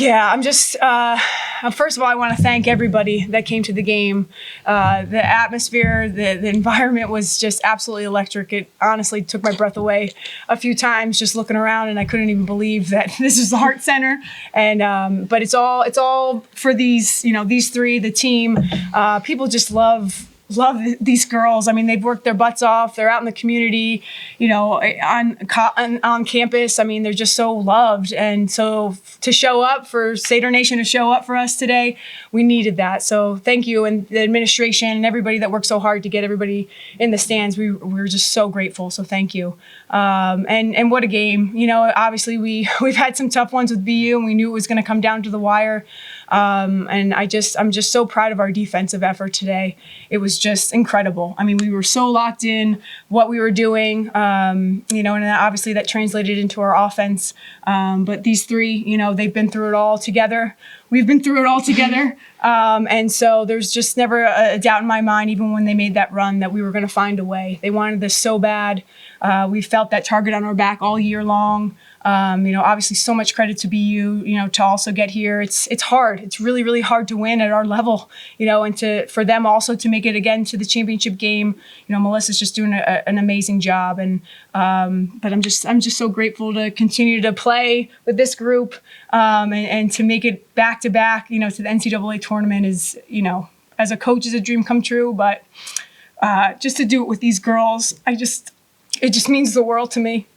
Yeah, I'm just, first of all, I want to thank everybody that came to the game. The atmosphere, the environment was just absolutely electric. It honestly took my breath away a few times just looking around, and I couldn't even believe that this is the Heart Center. And, but it's all for these, these three, the team. People just love these girls. I mean, they've worked their butts off. They're out in the community, on campus. I mean, they're just so loved. And so to show up for Satyr Nation to show up for us today, we needed that. So thank you, and the administration and everybody that worked so hard to get everybody in the stands. We're just so grateful. So thank you. And what a game. Obviously we've had some tough ones with BU, and we knew it was going to come down to the wire. And I'm just so proud of our defensive effort today. It was just incredible. I mean, we were so locked in what we were doing, and obviously that translated into our offense. But these three, they've been through it all together. We've been through it all together. And so there's just never a doubt in my mind, even when they made that run, that we were going to find a way. They wanted this so bad. We felt that target on our back all year long. Obviously so much credit to BU, to also get here. It's hard. It's really, really hard to win at our level, and for them also to make it again to the championship game. Melissa's just doing an amazing job. And, but I'm just so grateful to continue to play with this group, and to make it back to back, to the NCAA tournament is, as a coach is a dream come true, but, just to do it with these girls, it just means the world to me.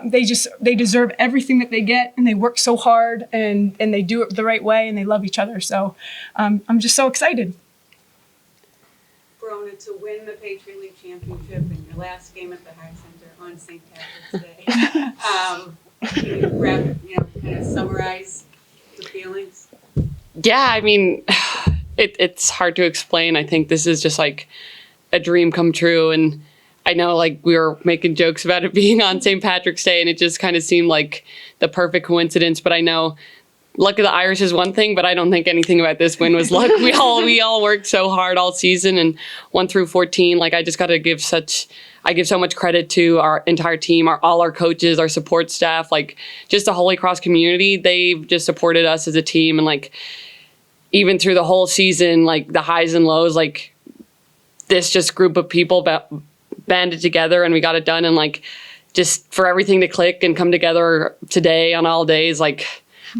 They deserve everything that they get, and they work so hard, and they do it the right way, and they love each other. So I'm just so excited. Verona, to win the Patriot League championship in your last game at the Heart Center on St. Patrick's Day, can you kind of summarize the feelings? Yeah, I mean, it's hard to explain. I think this is just like a dream come true, and I know, we were making jokes about it being on St. Patrick's Day, and it just kind of seemed like the perfect coincidence. But I know luck of the Irish is one thing, but I don't think anything about this win was luck. We all worked so hard all season, and 1 through 14. I just got to give so much credit to our entire team, all our coaches, our support staff, just the Holy Cross community. They've just supported us as a team, and even through the whole season, the highs and lows, this just group of people banded together, and we got it done. And just for everything to click and come together today on all days, I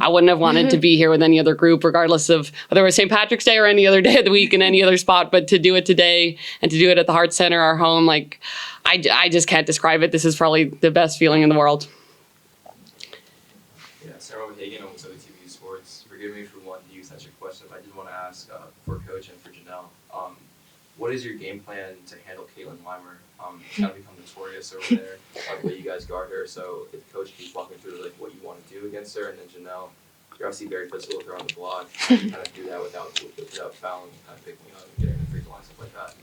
wouldn't have wanted to be here with any other group, regardless of whether it was St. Patrick's Day or any other day of the week in any other spot. But to do it today and to do it at the Heart Center, our home, I just can't describe it. This is probably the best feeling in the world. Yeah, Sarah Hagan, almost WTV Sports. Forgive me for wanting to use such a question, but I did want to ask for Coach and for Janelle. What is your game plan to handle Caitlin Weimer? She's kind of become notorious over there, the way you guys guard her. So if the coach keeps walking through what you want to do against her, and then Janelle, you're obviously very physical with her on the block. How do you kind of do that without fouling, kind of picking up and getting the free throw line, stuff like that?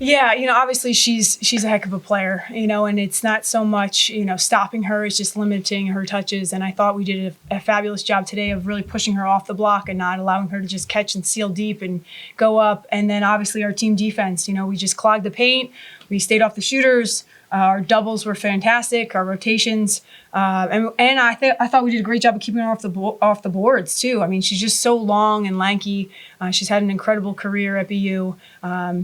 Yeah, obviously she's a heck of a player, and it's not so much, stopping her, it's just limiting her touches. And I thought we did a fabulous job today of really pushing her off the block and not allowing her to just catch and seal deep and go up. And then obviously our team defense, we just clogged the paint. We stayed off the shooters. Our doubles were fantastic. Our rotations, and I thought we did a great job of keeping her off the boards too. I mean, she's just so long and lanky. She's had an incredible career at BU.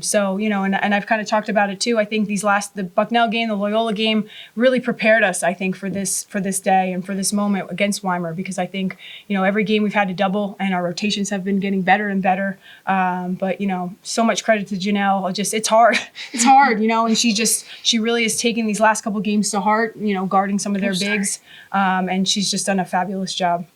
So and I've kind of talked about it too. I think the Bucknell game, the Loyola game, really prepared us. I think for this day and for this moment against Weimer, because I think every game we've had to double, and our rotations have been getting better and better. But so much credit to Janelle. It's hard. It's hard. And she really is taking these last couple games to heart, guarding some of their bigs, and she's just done a fabulous job.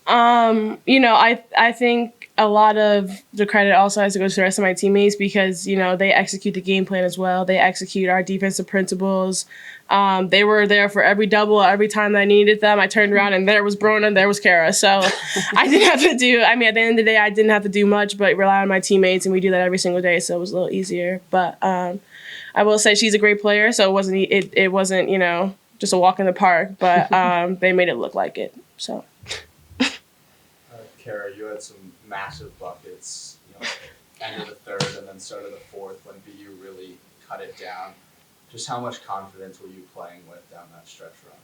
I think a lot of the credit also has to go to the rest of my teammates, because, they execute the game plan as well. They execute our defensive principles. They were there for every double, every time that I needed them. I turned around and there was Brona, there was Kara. So I didn't have to at the end of the day, I didn't have to do much but rely on my teammates, and we do that every single day, so it was a little easier. But I will say she's a great player, so it wasn't just a walk in the park, but they made it look like it. So. Kara, you had some massive buckets, end of the third and then start of the fourth when BU really cut it down. Just how much confidence were you playing with down that stretch run?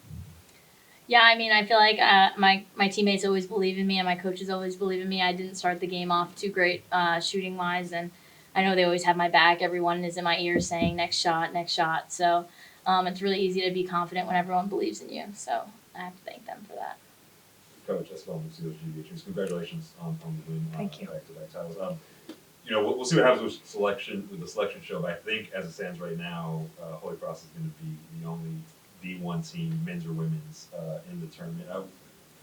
Yeah, I mean, I feel like my teammates always believe in me and my coaches always believe in me. I didn't start the game off too great shooting wise, and I know they always have my back. Everyone is in my ear saying next shot, next shot. So it's really easy to be confident when everyone believes in you. So I have to thank them for that. Coach, as well, congratulations on the win. Thank you. Back-to-back titles. We'll see what happens with the selection show, but I think as it stands right now, Holy Cross is going to be the only D1 team, men's or women's, in the tournament.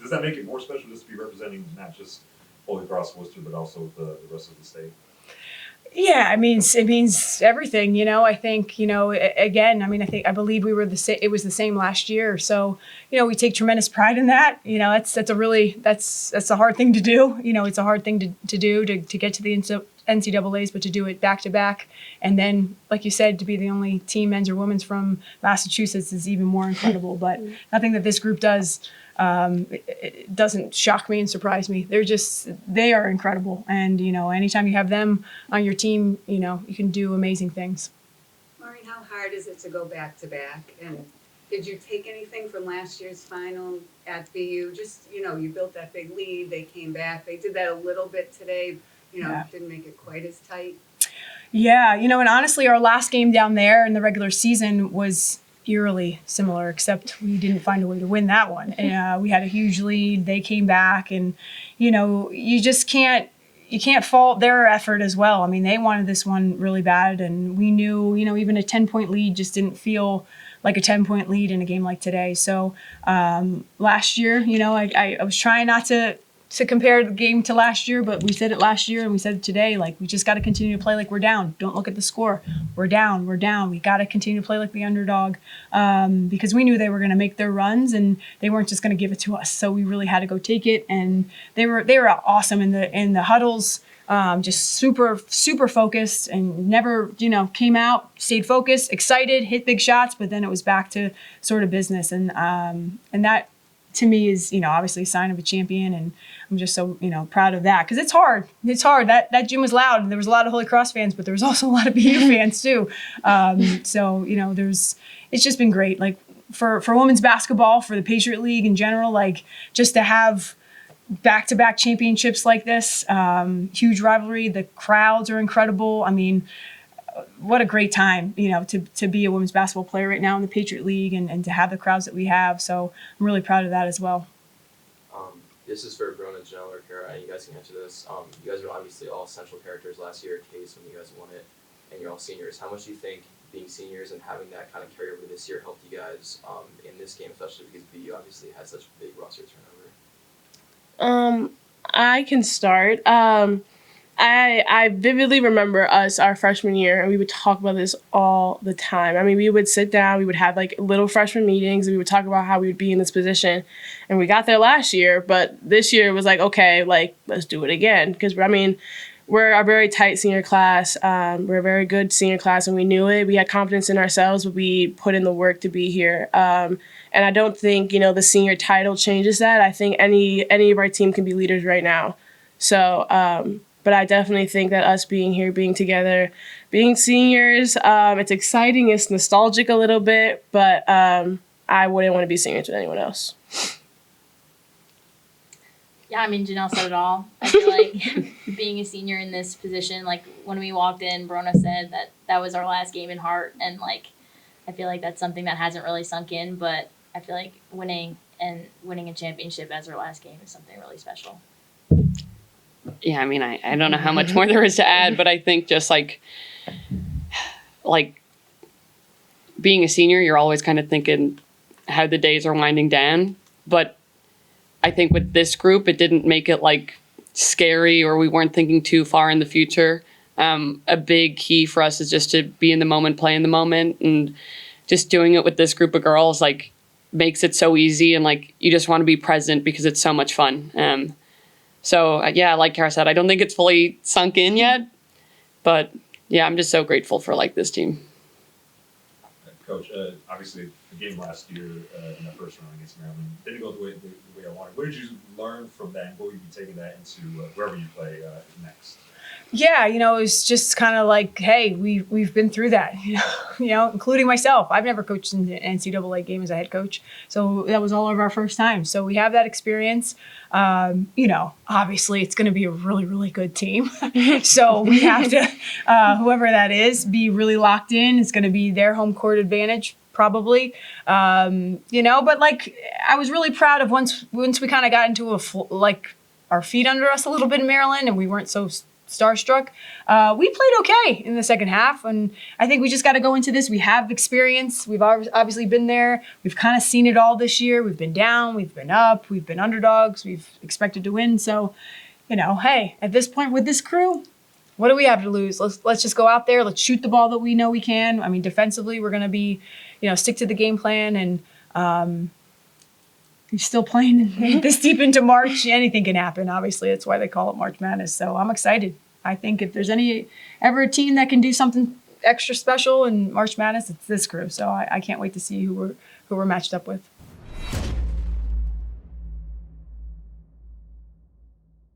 Does that make it more special just to be representing not just Holy Cross Worcester, but also the rest of the state? Yeah, it means everything. I think again. I believe we were it was the same last year. So we take tremendous pride in that. That's a hard thing to do. It's a hard thing to do to get to the NCAA's, but to do it back to back, and then, like you said, to be the only team, men's or women's, from Massachusetts is even more incredible. But nothing that this group does it doesn't shock me and surprise me. They are incredible, and anytime you have them on your team, you can do amazing things. Maureen, how hard is it to go back to back? And did you take anything from last year's final at BU? Just you built that big lead. They came back. They did that a little bit today. Didn't make it quite as tight. Yeah, and honestly, our last game down there in the regular season was eerily similar, except we didn't find a way to win that one. We had a huge lead. They came back, and you just can't fault their effort as well. I mean, they wanted this one really bad, and we knew even a 10-point lead just didn't feel like a 10-point lead in a game like today. So last year, I was trying not to compare the game to last year, but we said it last year and we said it today, like, we just got to continue to play like we're down. Don't look at the score. We're down. We got to continue to play like the underdog, because we knew they were going to make their runs and they weren't just going to give it to us. So we really had to go take it, and they were awesome in the huddles, just super focused, and never came out, stayed focused, excited, hit big shots, but then it was back to sort of business, and that to me is obviously a sign of a champion, and I'm just so proud of that, because it's hard. That gym was loud, and there was a lot of Holy Cross fans, but there was also a lot of BU fans too. So it's just been great, like for women's basketball, for the Patriot League in general, like just to have back-to-back championships like this, huge rivalry. The crowds are incredible. I mean, what a great time, to be a women's basketball player right now in the Patriot League, and to have the crowds that we have. So I'm really proud of that as well. This is for Brona, Janelle, or Kara, and you guys can answer this. You guys are obviously all central characters last year at Case when you guys won it, and you're all seniors. How much do you think being seniors and having that kind of carry over this year helped you guys in this game, especially because BU obviously has such a big roster turnover? I can start. I vividly remember our freshman year, and we would talk about this all the time. I mean, we would sit down, we would have like little freshman meetings, and we would talk about how we would be in this position. And we got there last year, but this year was like, okay, like, let's do it again. Because, we're a very tight senior class. We're a very good senior class, and we knew it. We had confidence in ourselves, but we put in the work to be here. And I don't think, the senior title changes that. I think any of our team can be leaders right now. So, but I definitely think that us being here, being together, being seniors, it's exciting, it's nostalgic a little bit, but I wouldn't want to be seniors with anyone else. Yeah, Janelle said it all. I feel like being a senior in this position, like when we walked in, Brona said that was our last game in Hart, and like I feel like that's something that hasn't really sunk in, but I feel like winning a championship as our last game is something really special. Yeah, I don't know how much more there is to add, but I think just like being a senior, you're always kind of thinking how the days are winding down. But I think with this group, it didn't make it like scary, or we weren't thinking too far in the future. A big key for us is just to be in the moment, play in the moment, and just doing it with this group of girls like makes it so easy, and like you just want to be present because it's so much fun. So, yeah, like Kara said, I don't think it's fully sunk in yet. But, yeah, I'm just so grateful for, this team. Coach, obviously the game last year in the first round against Maryland didn't go the way I wanted. What did you learn from that, and will you be taking that into wherever you play next? Yeah, it was just kind of like, hey, we've been through that, including myself. I've never coached in the NCAA game as a head coach, so that was all of our first time. So we have that experience. Obviously it's going to be a really, really good team. So we have to, whoever that is, be really locked in. It's going to be their home court advantage, probably. But like, I was really proud of once we kind of got into our feet under us a little bit in Maryland, and we weren't so starstruck. We played okay in the second half, and I think we just got to go into this. We have experience. We've obviously been there. We've kind of seen it all this year. We've been down, we've been up, we've been underdogs, we've expected to win. So, hey, at this point with this crew, what do we have to lose? Let's just go out there. Let's shoot the ball that we know we can. I mean, defensively, we're going to be, stick to the game plan, and you're still playing this deep into March. Anything can happen, obviously. That's why they call it March Madness. So I'm excited. I think if there's ever a team that can do something extra special in March Madness, it's this crew. So I can't wait to see who we're matched up with.